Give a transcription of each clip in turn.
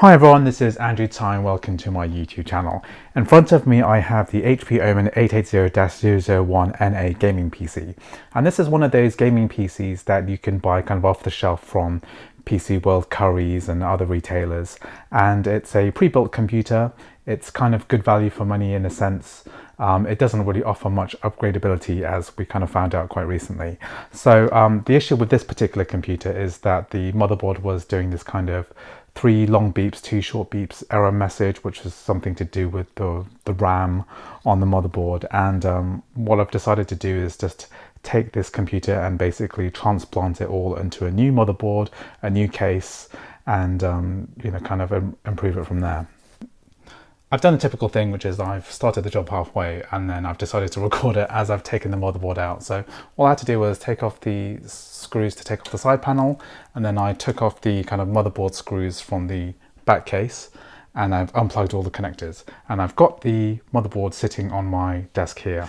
Hi everyone, this is Andrew Tsai and welcome to my YouTube channel. In front of me I have the HP Omen 880-001na gaming PC. And this is one of those gaming PCs that you can buy kind of off the shelf from PC World, Currys and other retailers. And it's a pre-built computer. It's kind of good value for money in a sense. It doesn't really offer much upgradability, as we kind of found out quite recently. So the issue with this particular computer is that the motherboard was doing this kind of 3 long beeps, 2 short beeps error message, which is something to do with the RAM on the motherboard. And what I've decided to do is just take this computer and basically transplant it all into a new motherboard, a new case, and kind of improve it from there. I've done a typical thing, which is I've started the job halfway and then I've decided to record it as I've taken the motherboard out. So all I had to do was take off the screws to take off the side panel, and then I took off the kind of motherboard screws from the back case, and I've unplugged all the connectors, and I've got the motherboard sitting on my desk here.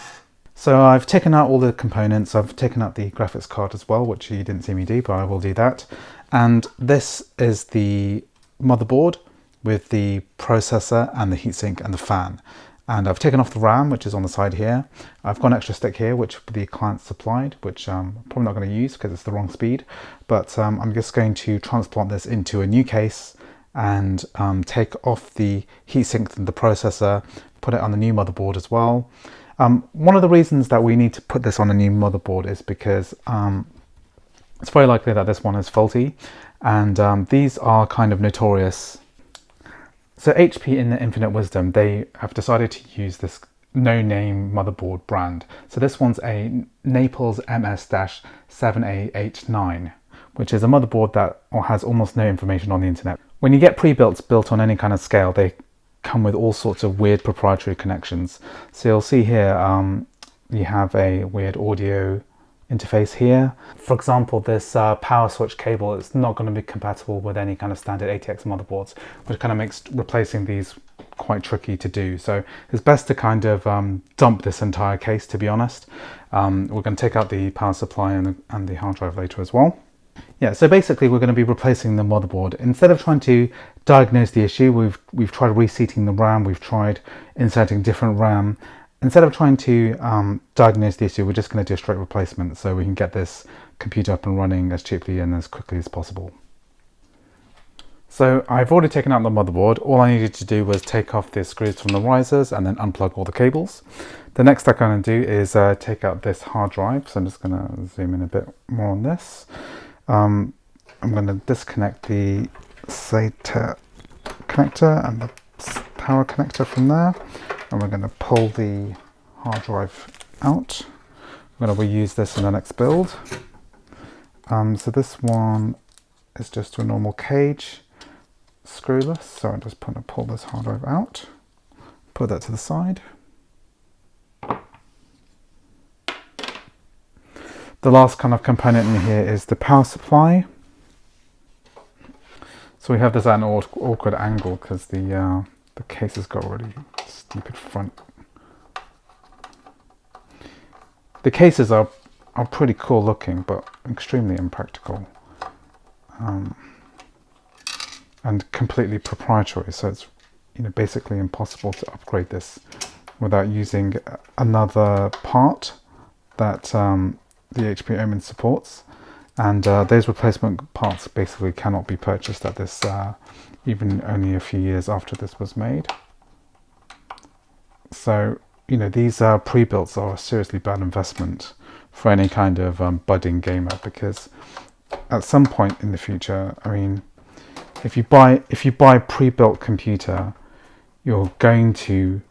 So I've taken out all the components. I've taken out the graphics card as well, which you didn't see me do, but I will do that. And this is the motherboard with the processor and the heatsink and the fan. And I've taken off the RAM, which is on the side here. I've got an extra stick here, which the client supplied, which I'm probably not going to use because it's the wrong speed. But I'm just going to transplant this into a new case and take off the heatsink and the processor, put it on the new motherboard as well. One of the reasons that we need to put this on a new motherboard is because it's very likely that this one is faulty. And these are kind of notorious. So HP, in their infinite wisdom, they have decided to use this no-name motherboard brand. So this one's a Naples MS-7A89, which is a motherboard that has almost no information on the internet. When you get pre-built built on any kind of scale, they come with all sorts of weird proprietary connections. So you'll see here, you have a weird audio interface here. For example, this power switch cable is not going to be compatible with any kind of standard ATX motherboards, which kind of makes replacing these quite tricky to do. So it's best to kind of dump this entire case, to be honest. We're going to take out the power supply and the hard drive later as well. Yeah, so basically we're going to be replacing the motherboard. Instead of trying to diagnose the issue, we've tried reseating the RAM, we've tried inserting different RAM. Instead of trying to diagnose the issue, we're just going to do a straight replacement so we can get this computer up and running as cheaply and as quickly as possible. So I've already taken out the motherboard. All I needed to do was take off the screws from the risers and then unplug all the cables. The next step I'm going to do is take out this hard drive. So I'm just going to zoom in a bit more on this. I'm going to disconnect the SATA connector and the power connector from there. And we're going to pull the hard drive out. We're going to reuse this in the next build. So this one is just a normal cage, screwless. So I'm just going to pull this hard drive out, put that to the side. The last kind of component in here is the power supply. So we have this at an awkward angle because the case has got a really stupid front. The cases are pretty cool looking, but extremely impractical and completely proprietary. So it's basically impossible to upgrade this without using another part that the HP Omen supports. And those replacement parts basically cannot be purchased at this, even only a few years after this was made. So, these pre-builts are a seriously bad investment for any kind of budding gamer, because at some point in the future, I mean, if you buy a pre-built computer, you're going to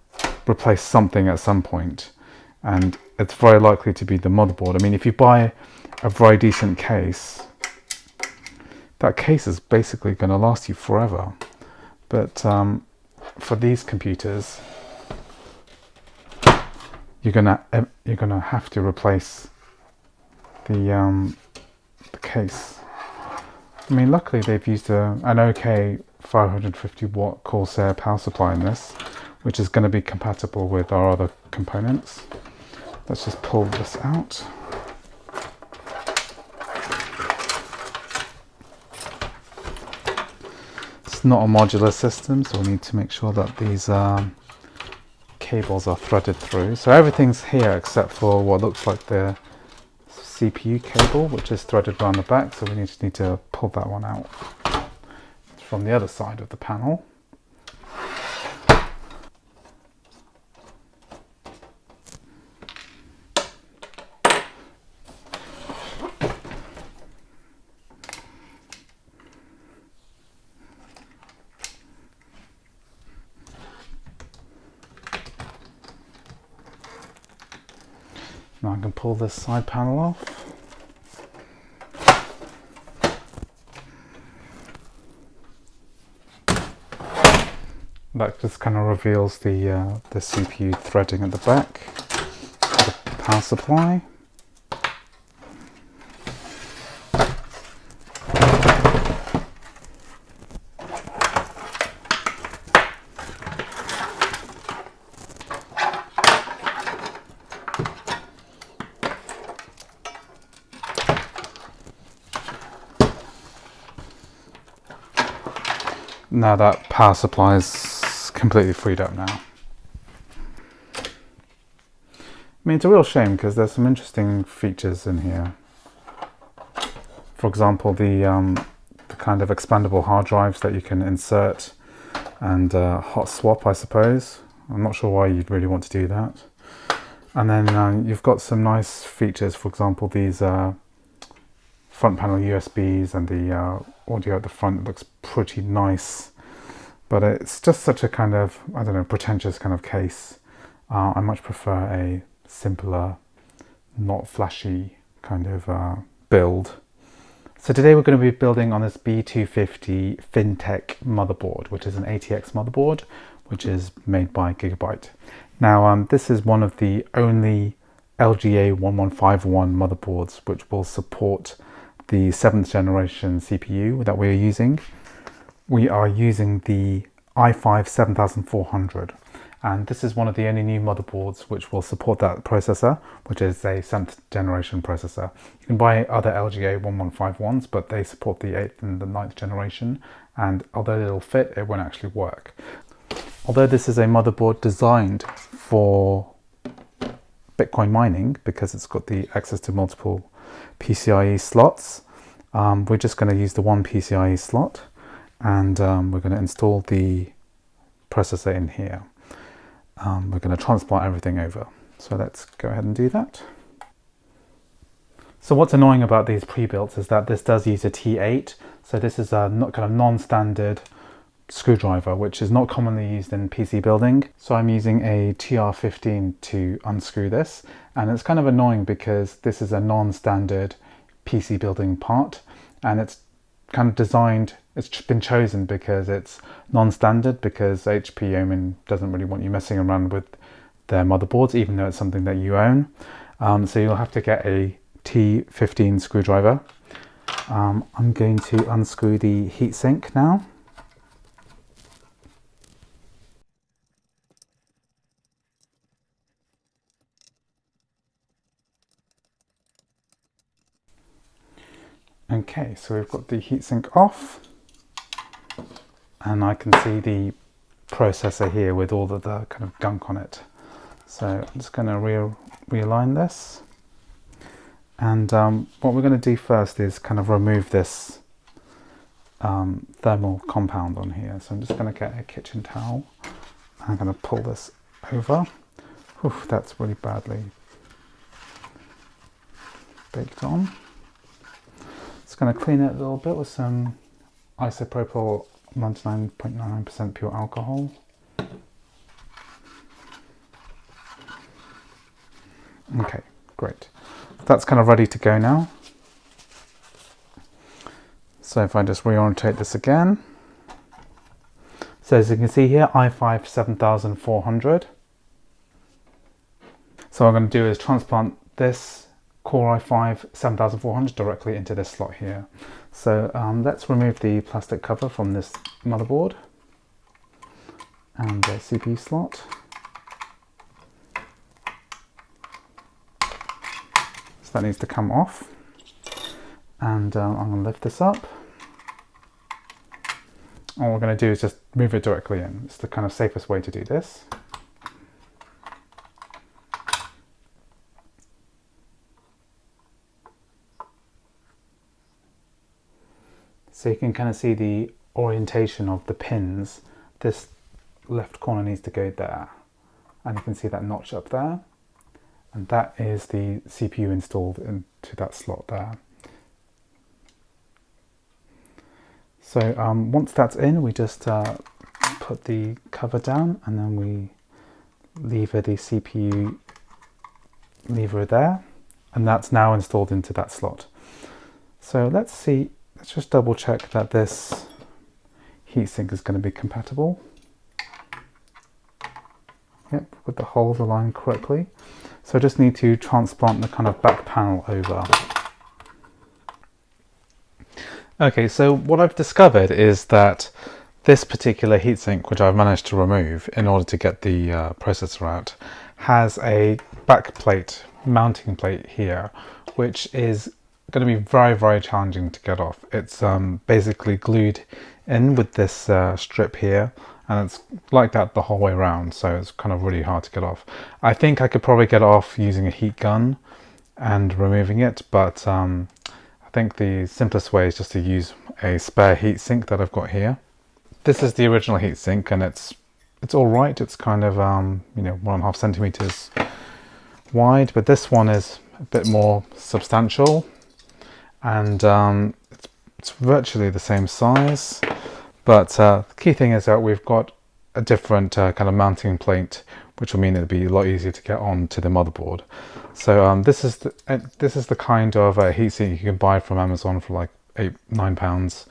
replace something at some point, and it's very likely to be the motherboard. I mean, if you buy a very decent case, that case is basically going to last you forever. But for these computers, you're gonna have to replace the case. I mean, luckily they've used an OK 550 watt Corsair power supply in this, which is going to be compatible with our other components. Let's just pull this out. not a modular system, so we need to make sure that these cables are threaded through. So everything's here except for what looks like the CPU cable, which is threaded around the back, so we just need to pull that one out from the other side of the panel. Now I can pull this side panel off. That just kind of reveals the CPU threading at the back, the power supply. Now that power supply is completely freed up now. I mean, it's a real shame because there's some interesting features in here. For example, the kind of expandable hard drives that you can insert and hot swap, I suppose. I'm not sure why you'd really want to do that. And then you've got some nice features, for example, these front panel USBs and the audio at the front looks pretty nice, but it's just such a kind of, I don't know, pretentious kind of case. I much prefer a simpler, not flashy kind of build. So today we're going to be building on this B250-Fintech motherboard, which is an ATX motherboard, which is made by Gigabyte. Now this is one of the only LGA 1151 motherboards which will support the 7th generation CPU that we're using. We are using the i5-7400, and this is one of the only new motherboards which will support that processor, which is a 7th generation processor. You can buy other LGA 1151s, but they support the 8th and the 9th generation, and although it'll fit, it won't actually work. Although this is a motherboard designed for Bitcoin mining, because it's got the access to multiple PCIe slots, we're just going to use the one PCIe slot, and we're going to install the processor in here. We're going to transplant everything over. So let's go ahead and do that. So what's annoying about these pre-builts is that this does use a T8. So this is a kind of non-standard screwdriver, which is not commonly used in PC building. So I'm using a TR15 to unscrew this, and it's kind of annoying because this is a non-standard PC building part, and it's kind of designed, it's been chosen because it's non-standard, because HP Omen doesn't really want you messing around with their motherboards, even though it's something that you own. So you'll have to get a T15 screwdriver. I'm going to unscrew the heatsink now. Okay, so we've got the heatsink off, and I can see the processor here with all of the kind of gunk on it. So I'm just going to realign this, and what we're going to do first is kind of remove this thermal compound on here. So I'm just going to get a kitchen towel, and I'm going to pull this over. Whew, that's really badly baked on. Just going to clean it a little bit with some isopropyl 99.99% pure alcohol. Okay, great. That's kind of ready to go now. So if I just reorientate this again. So as you can see here, i5 7400. So what I'm going to do is transplant this Core i5 7400 directly into this slot here. So let's remove the plastic cover from this motherboard and the CPU slot. So that needs to come off, and I'm going to lift this up, All we're going to do is just move it directly in. It's the kind of safest way to do this. So you can kind of see the orientation of the pins. This left corner needs to go there, and you can see that notch up there, and that is the CPU installed into that slot there. So once that's in, we just put the cover down, and then we lever the CPU lever there, and that's now installed into that slot. So let's see, let's just double check that this heatsink is going to be compatible. Yep, with the holes aligned correctly. So I just need to transplant the kind of back panel over. Okay, so what I've discovered is that this particular heatsink, which I've managed to remove in order to get the processor out, has a back plate, mounting plate here, which is going to be very, very challenging to get off. It's basically glued in with this strip here, and it's like that the whole way around, so it's kind of really hard to get off. I think I could probably get it off using a heat gun and removing it, but I think the simplest way is just to use a spare heatsink that I've got here. This is the original heatsink, and it's all right. It's kind of 1.5 centimeters wide, but this one is a bit more substantial, and it's virtually the same size. But the key thing is that we've got a different kind of mounting plate, which will mean it'll be a lot easier to get onto the motherboard. So this is the kind of heatsink you can buy from Amazon for like £8-9,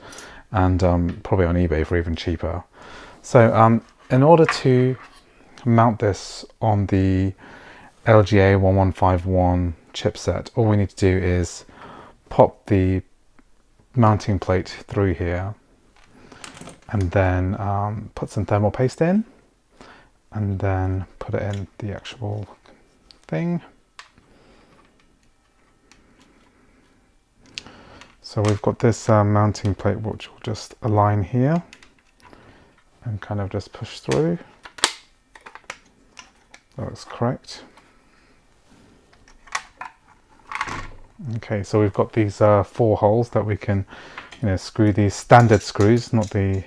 and probably on eBay for even cheaper. So in order to mount this on the LGA 1151 chipset, all we need to do is pop the mounting plate through here, and then put some thermal paste in, and then put it in the actual thing. So we've got this mounting plate which will just align here and kind of just push through. That looks correct. Okay, so we've got these 4 holes that we can screw these standard screws, not the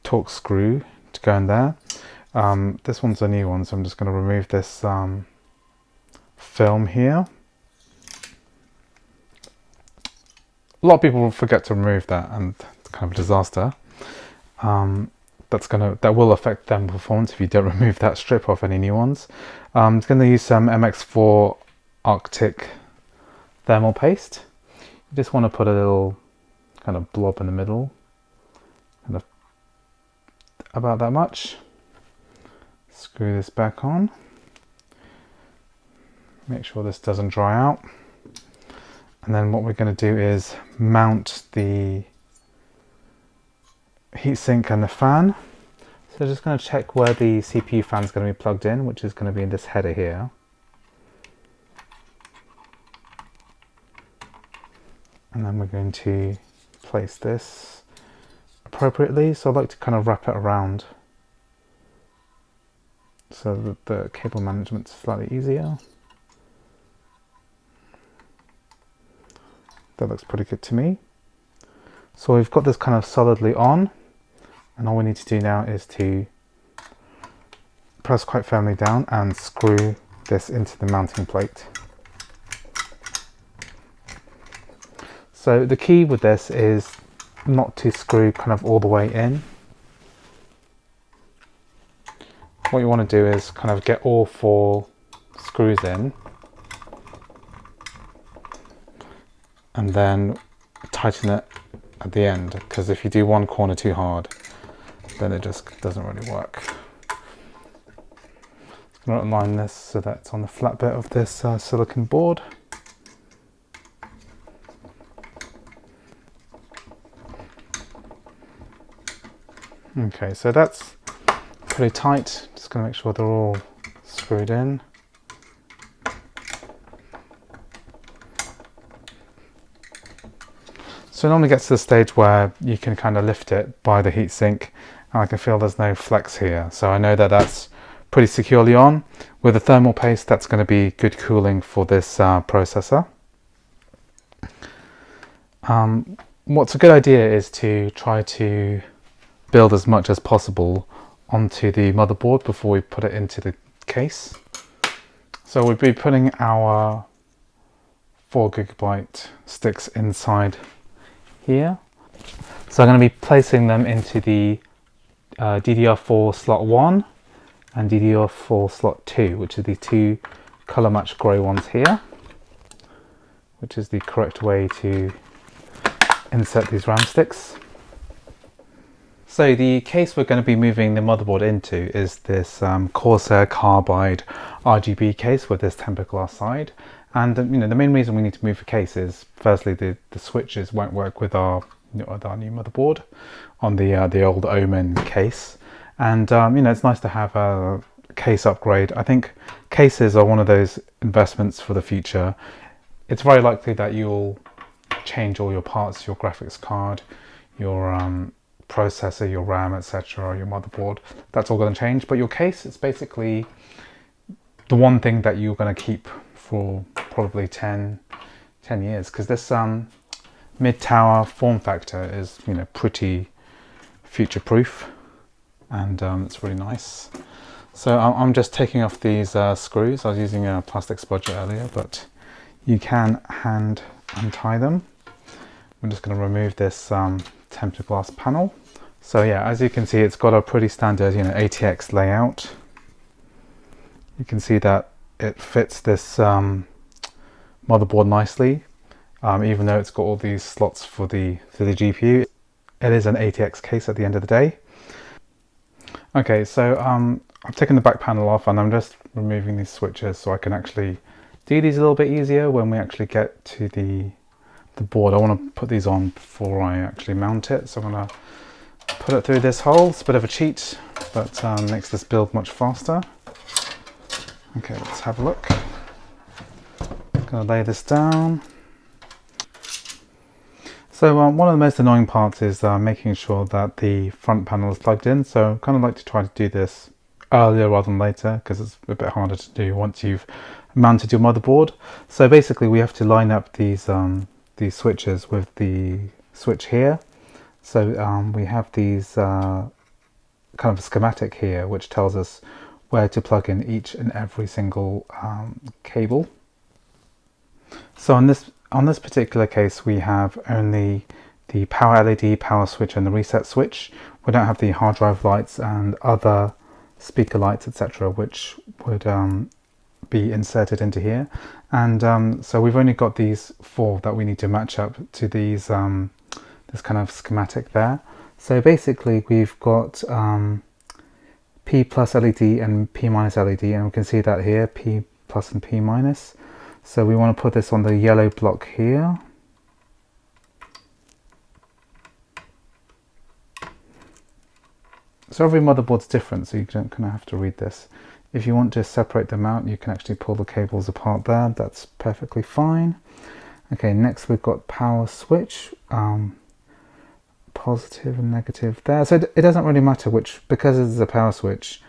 torque screw, to go in there. This one's a new one, so I'm just going to remove this film here. A lot of people forget to remove that, and it's kind of a disaster. That will affect thermal performance if you don't remove that strip off any new ones. I'm going to use some MX4 Arctic thermal paste. You just want to put a little kind of blob in the middle, kind of about that much. Screw this back on. Make sure this doesn't dry out. And then what we're going to do is mount the heatsink and the fan. So just going to check where the CPU fan is going to be plugged in, which is going to be in this header here. And then we're going to place this appropriately. So I like to kind of wrap it around so that the cable management is slightly easier. That looks pretty good to me. So we've got this kind of solidly on, and all we need to do now is to press quite firmly down and screw this into the mounting plate. So the key with this is not to screw kind of all the way in. What you want to do is kind of get all 4 screws in, and then tighten it at the end, because if you do one corner too hard, then it just doesn't really work. I'm going to align this so that it's on the flat bit of this silicon board. Okay, so that's pretty tight. Just going to make sure they're all screwed in. So it normally gets to the stage where you can kind of lift it by the heatsink, and I can feel there's no flex here. So I know that that's pretty securely on. With the thermal paste, that's going to be good cooling for this processor. What's a good idea is to try to build as much as possible onto the motherboard before we put it into the case. So we'll be putting our 4 GB sticks inside here. So I'm going to be placing them into the DDR4 slot 1 and DDR4 slot 2, which are the two color match grey ones here, which is the correct way to insert these RAM sticks. So the case we're going to be moving the motherboard into is this Corsair Carbide RGB case with this tempered glass side. And the main reason we need to move the case is, firstly, the switches won't work with our new motherboard on the old Omen case. And it's nice to have a case upgrade. I think cases are one of those investments for the future. It's very likely that you'll change all your parts, your graphics card, your processor, your RAM, etc., your motherboard. That's all going to change, but your case, it's basically the one thing that you're going to keep for probably 10 years, because this mid-tower form factor is pretty future-proof, and it's really nice. So I'm just taking off these screws. I was using a plastic spudger earlier, but you can hand untie them. I'm just going to remove this tempered glass panel. So yeah, as you can see, it's got a pretty standard ATX layout. You can see that it fits this motherboard nicely, even though it's got all these slots for the GPU. It is an ATX case at the end of the day. Okay, so I've taken the back panel off and I'm just removing these switches so I can actually do these a little bit easier when we actually get to the board. I want to put these on before I actually mount it, so I'm going to put it through this hole. It's a bit of a cheat, but makes this build much faster. Okay, let's have a look. I'm going to lay this down. So one of the most annoying parts is making sure that the front panel is plugged in. So I kind of like to try to do this earlier rather than later, because it's a bit harder to do once you've mounted your motherboard. So basically we have to line up these switches with the switch here. So we have these kind of a schematic here which tells us where to plug in each and every single cable. So on this particular case we have only the power LED, power switch and the reset switch. We don't have the hard drive lights and other speaker lights, etc., which would be inserted into here. And so we've only got these 4 that we need to match up to these this kind of schematic there. So basically we've got P plus LED and P minus LED, and we can see that here, P plus and P minus. So we want to put this on the yellow block here. So every motherboard's different, so you don't kind of have to read this. If you want to separate them out, you can actually pull the cables apart there. That's perfectly fine. Okay, next we've got power switch, positive and negative there. So it doesn't really matter which, because it's a power switch,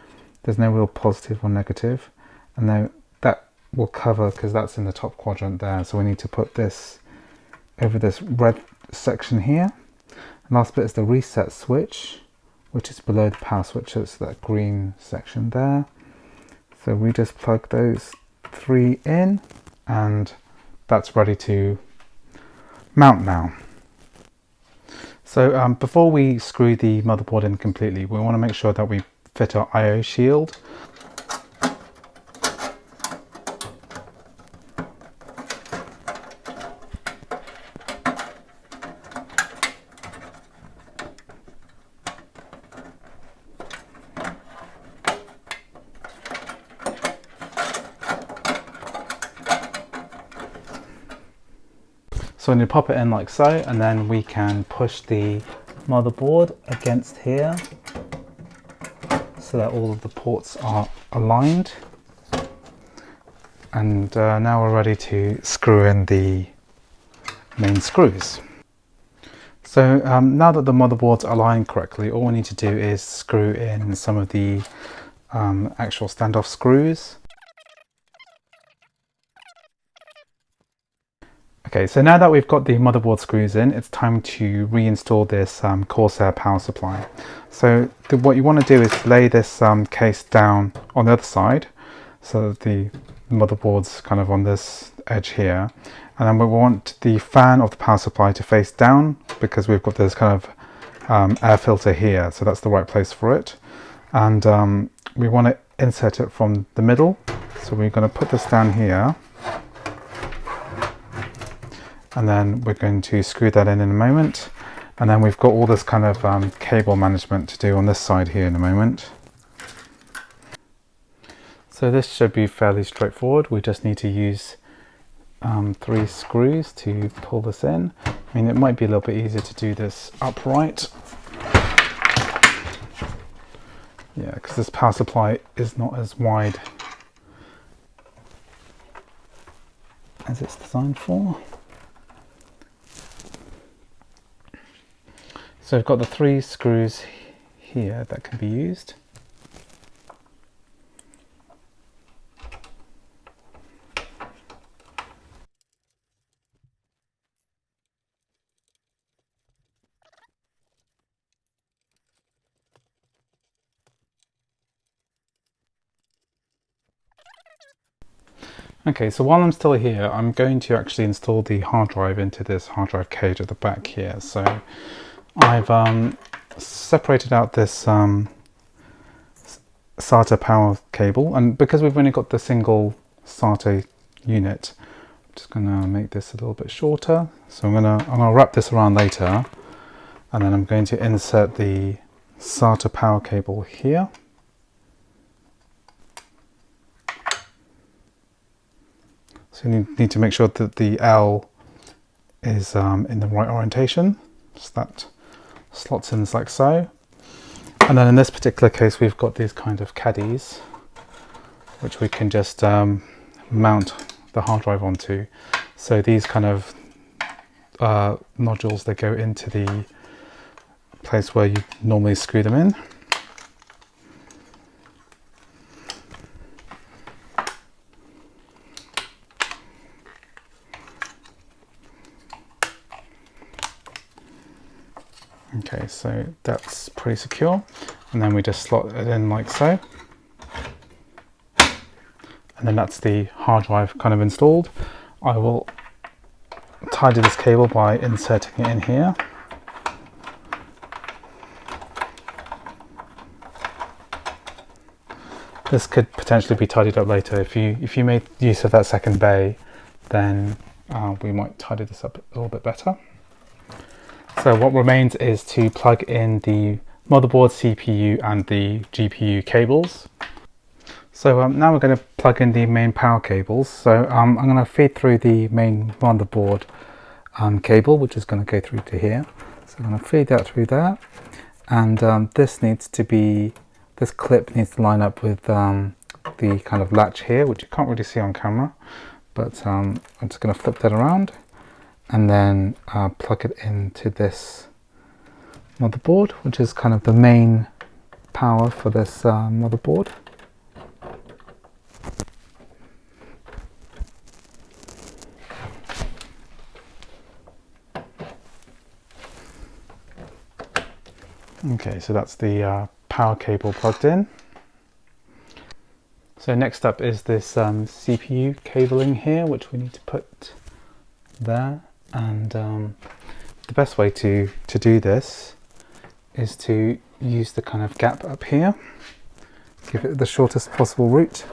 there's no real positive or negative. And then that will cover, because that's in the top quadrant there. So we need to put this over this red section here. And last bit is the reset switch, which is below the power switch. So it's that green section there. So we just plug those 3 in and that's ready to mount now. So before we screw the motherboard in completely, we want to make sure that we fit our I/O shield. So I'm going to pop it in like so, and then we can push the motherboard against here so that all of the ports are aligned. And now we're ready to screw in the main screws. So now that the motherboard's aligned correctly, all we need to do is screw in some of the actual standoff screws. Okay, so now that we've got the motherboard screws in, it's time to reinstall this Corsair power supply. So what you want to do is lay this case down on the other side, so that the motherboard's kind of on this edge here. And then we want the fan of the power supply to face down, because we've got this kind of air filter here, so that's the right place for it. And we want to insert it from the middle, so we're going to put this down here. And then we're going to screw that in a moment. And then we've got all this kind of cable management to do on this side here in a moment. So this should be fairly straightforward. We just need to use 3 screws to pull this in. I mean, it might be a little bit easier to do this upright. Yeah, because this power supply is not as wide as it's designed for. So I've got the 3 screws here that can be used. Okay, so while I'm still here, I'm going to actually install the hard drive into this hard drive cage at the back here. So I've separated out this SATA power cable, and because we've only got the single SATA unit, I'm just going to make this a little bit shorter. So I'm going to wrap this around later, and then I'm going to insert the SATA power cable here. So you need to make sure that the L is in the right orientation, so that slots in like so. And then in this particular case, we've got these kind of caddies, which we can just mount the hard drive onto. So these kind of nodules, they go into the place where you normally screw them in. Okay, so that's pretty secure, and then we just slot it in like so, and then that's the hard drive kind of installed. I will tidy this cable by inserting it in here. This could potentially be tidied up later. If you made use of that second bay, then we might tidy this up a little bit better. So what remains is to plug in the motherboard, CPU and the GPU cables. So now we're going to plug in the main power cables. So I'm going to feed through the main motherboard cable, which is going to go through to here. So I'm going to feed that through there, and this clip needs to line up with the kind of latch here, which you can't really see on camera, but I'm just going to flip that around and then plug it into this motherboard, which is kind of the main power for this motherboard. Okay, so that's the power cable plugged in. So next up is this CPU cabling here, which we need to put there. And the best way to do this is to use the kind of gap up here. Give it the shortest possible route.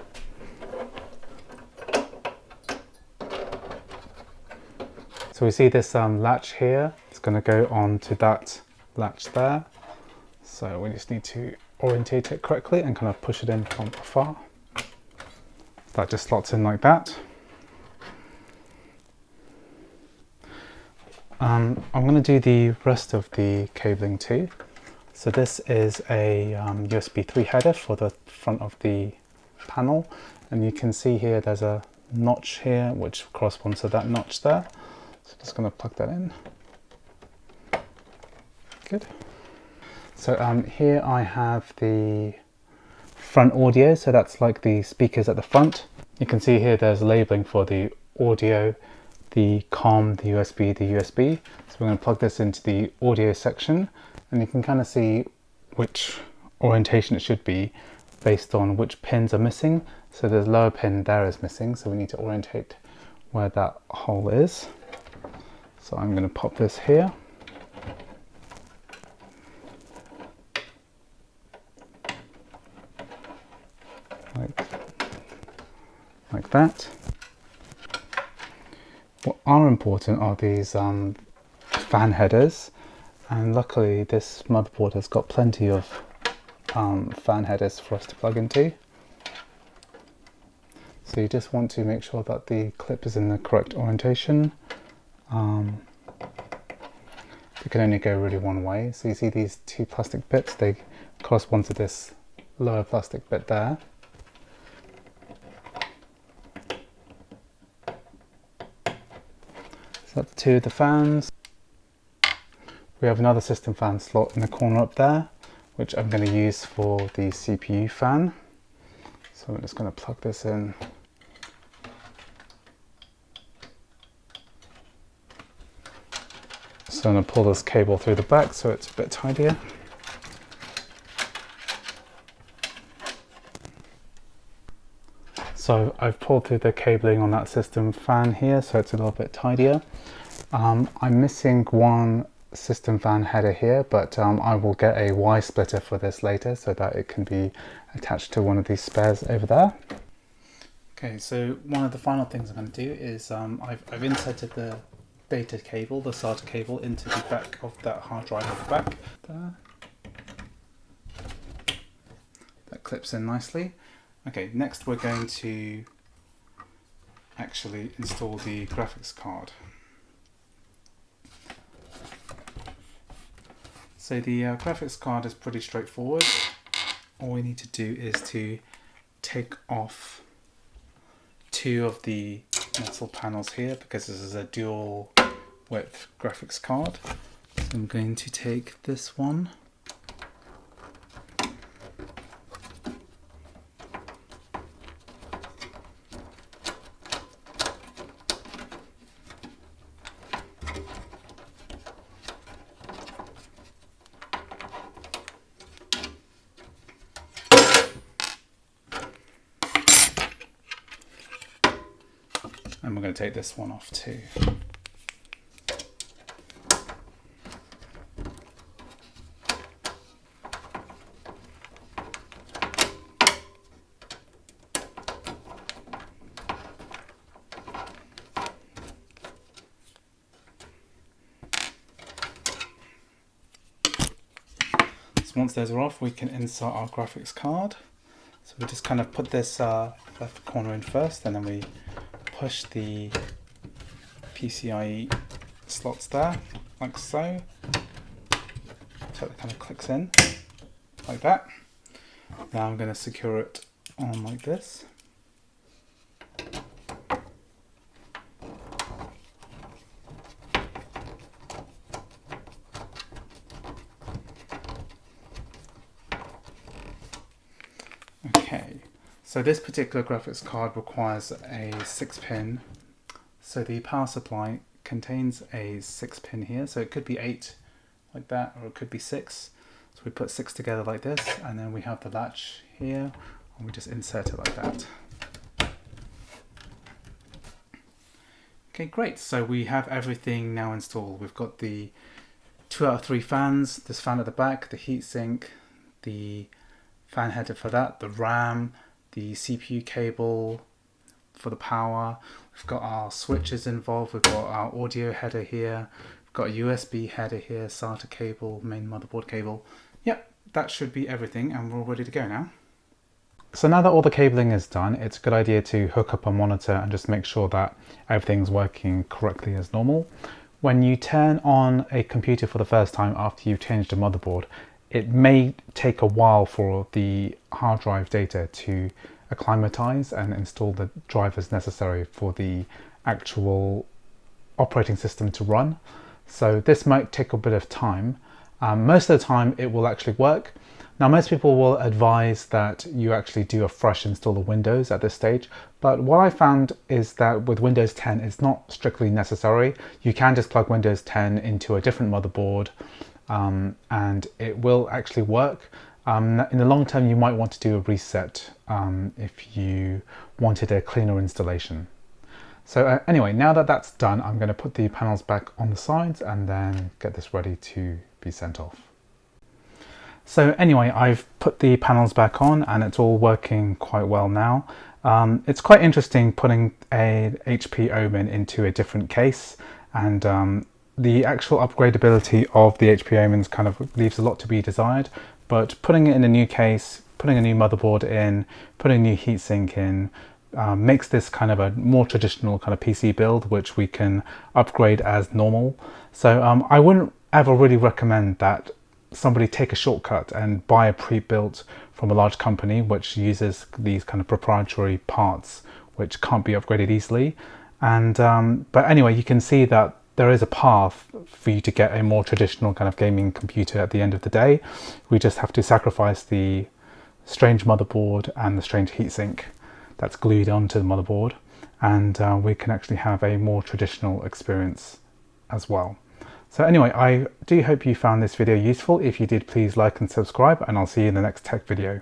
So we see this latch here. It's going to go on to that latch there. So we just need to orientate it correctly and kind of push it in from afar. That just slots in like that. I'm going to do the rest of the cabling too. So this is a USB 3 header for the front of the panel, and you can see here there's a notch here which corresponds to that notch there. So I'm just going to plug that in. Good. So here I have the front audio, so that's like the speakers at the front. You can see here there's labeling for the audio, the COM, the USB, the USB. So we're going to plug this into the audio section, and you can kind of see which orientation it should be based on which pins are missing. So the lower pin there is missing, so we need to orientate where that hole is. So I'm going to pop this here. Like that. What are important are these fan headers, and luckily this motherboard has got plenty of fan headers for us to plug into. So you just want to make sure that the clip is in the correct orientation. It can only go really one way. So you see these two plastic bits, they correspond to this lower plastic bit there. So that's two of the fans. We have another system fan slot in the corner up there, which I'm going to use for the CPU fan. So I'm just going to plug this in. So I'm going to pull this cable through the back so it's a bit tidier. So I've pulled through the cabling on that system fan here, so it's a little bit tidier. I'm missing one system fan header here, but I will get a Y splitter for this later so that it can be attached to one of these spares over there. Okay, so one of the final things I'm going to do is I've inserted the data cable, the SATA cable, into the back of that hard drive at the back there. That clips in nicely. Okay, next we're going to actually install the graphics card. So the graphics card is pretty straightforward. All we need to do is to take off two of the metal panels here because this is a dual width graphics card. So I'm going to take this one. And we're going to take this one off too. So once those are off, we can insert our graphics card. So we just kind of put this left corner in first, and then we push the PCIe slots there, like so. So it kind of clicks in, like that. Now I'm going to secure it on like this. Okay, so this particular graphics card requires a 6-pin. So the power supply contains a 6-pin here, so it could be 8 like that, or it could be 6. So we put 6 together like this, and then we have the latch here, and we just insert it like that. Okay, great. So we have everything now installed. We've got the 2 out of 3 fans, this fan at the back, the heatsink, the fan header for that, the RAM, the CPU cable for the power. We've got our switches involved. We've got our audio header here. We've got a USB header here, SATA cable, main motherboard cable. Yep, that should be everything, and we're all ready to go now. So now that all the cabling is done, it's a good idea to hook up a monitor and just make sure that everything's working correctly as normal. When you turn on a computer for the first time after you've changed a motherboard, it may take a while for the hard drive data to acclimatize and install the drivers necessary for the actual operating system to run. So this might take a bit of time. Most of the time it will actually work. Now most people will advise that you actually do a fresh install of Windows at this stage, but what I found is that with Windows 10 it's not strictly necessary. You can just plug Windows 10 into a different motherboard and it will actually work. In the long term you might want to do a reset if you wanted a cleaner installation. So anyway, now that that's done, I'm going to put the panels back on the sides and then get this ready to be sent off. So anyway, I've put the panels back on and it's all working quite well now. It's quite interesting putting a HP Omen into a different case, and the actual upgradability of the HP Omens kind of leaves a lot to be desired, but putting it in a new case, putting a new motherboard in, putting a new heatsink in, makes this kind of a more traditional kind of PC build, which we can upgrade as normal. So I wouldn't ever really recommend that somebody take a shortcut and buy a pre-built from a large company which uses these kind of proprietary parts which can't be upgraded easily. And but anyway, you can see that there is a path for you to get a more traditional kind of gaming computer at the end of the day. We just have to sacrifice the strange motherboard and the strange heatsink that's glued onto the motherboard, and we can actually have a more traditional experience as well. So anyway, I do hope you found this video useful. If you did, please like and subscribe, and I'll see you in the next tech video.